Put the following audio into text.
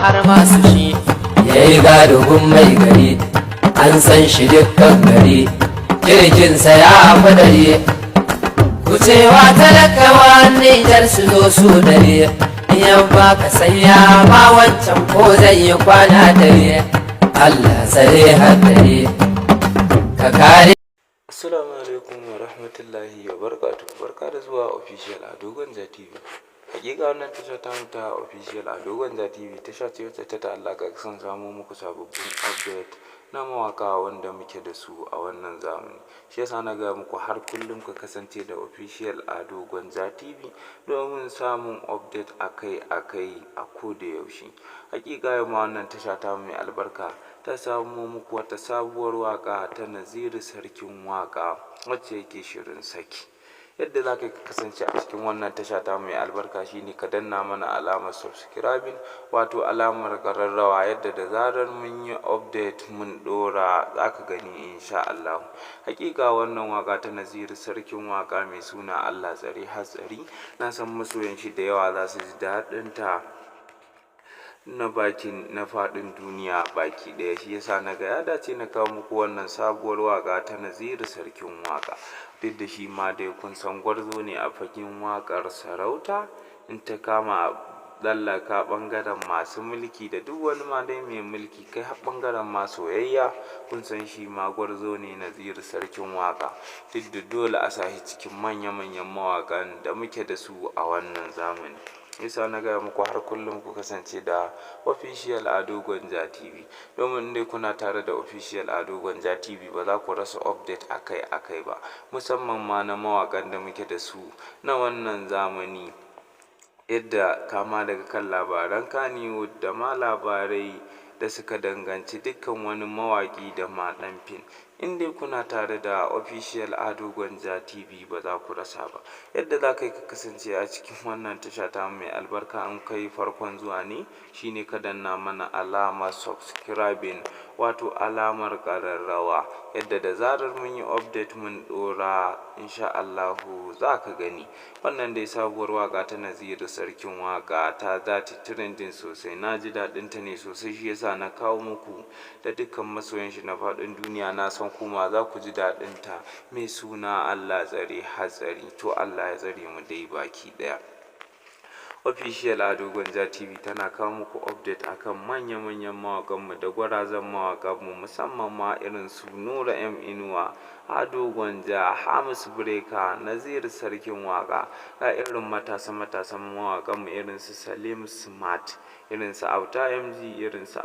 har masu shi. yayi gadugun mai gari an san shi dukkan gari, kirkinsa ya fadare. Kucewa talakawa Nijar su zo su dare, yan baka sanya ma wancan ko zai yi kwana dare. Allah tsare haddare ka kare. Assalamu alaikum wa rahmatullahi wa barakatuh. Barka da zuwa official Ado Gwanja TV. Hakika wannan tasha ta muta official Ado Gwanja TV tasha ce wacce ta ta'allaka kan samu muku sababbin update na mawaka wanda muke da su a wannan zamani. Shi yasa na ga muku har kullum ku kasance da official Ado Gwanja TV domin samun update akai-akai a koda yaushe. Hakika yau ma wannan tasha ta mai albarka ta samu muku wata sabuwar waka ta Naziru Sarkin Waka wacce yake shirin saki. Yadda za ka kasance a cikin wannan tasha ta mai albarka shine ka danna mana alamar subscribing, wato alamar ƙararrawa, yadda da zarar mun yi update mun ɗora za ka gani insha Allah. Hakika wannan waka ta Naziru Sarkin Waka mai suna Allah Tsare Hatsari, na san masoyan shi da yawa za su ji daɗin ta na faɗin duniya baki ɗaya. Shi yasa na ga ya dace na kawo muku wannan sabuwar waka ta Naziru Sarkin Waka. Duk da shi ma dai kun san gwarzo ne a fagen waƙar sarauta, in ta kama tsallaka ɓangaren masu mulki da duk wani ma dai mai mulki, kai har ɓangaren ma soyayya kun san shi ma gwarzo ne Naziru Sarkin Waka. Duk da dole a sahi cikin manya-manyan mawaƙan da muke da su a wannan zamani. Yasa na gaya muku har kullum ku kasance da official Ado Gwanja TV, domin dai kuna tare da official Ado Gwanja TV ba za ku rasa update akai-akai ba, musamman ma na mawaƙan da muke da su na wannan zamani, yadda kama daga kan labaran Kannywood da ma labarai da suka danganci dukkan wani mawaƙi da ma ɗan fim. In dai kuna tare da official Ado Gwanja TV ba za ku rasa ba. Yadda za ka kasance a cikin wannan tasha ta mai albarka an kai farkon zuwa ne shine ka danna mana alamar subscribing, wato alamar ƙararrawa, yadda da zarar mun yi update mun ɗora insha Allahu za ka gani. Wannan dai sabuwar waka ta Naziru Sarkin Waka ta zata trending sosai, na ji daɗin ta ne sosai. Shi yasa na kawo muku da dukkan masoyan shi na faɗin duniya, na san kuma za ku ji daɗin ta, mai suna Allah Tsare Hatsari. To Allah ya tsare mu dai baki ɗaya. Official Ado Gwanja TV tana kawo muku update akan manya-manyan mawaƙanmu da gwarazan mawaƙanmu, musamman ma irin su Nura M Inuwa, Ado Gwanja, Hamisu Breaker, Naziru Sarkin Waka, ga irin matasan mawaƙanmu irin su Salim Smart, irin su Auta MG, irin su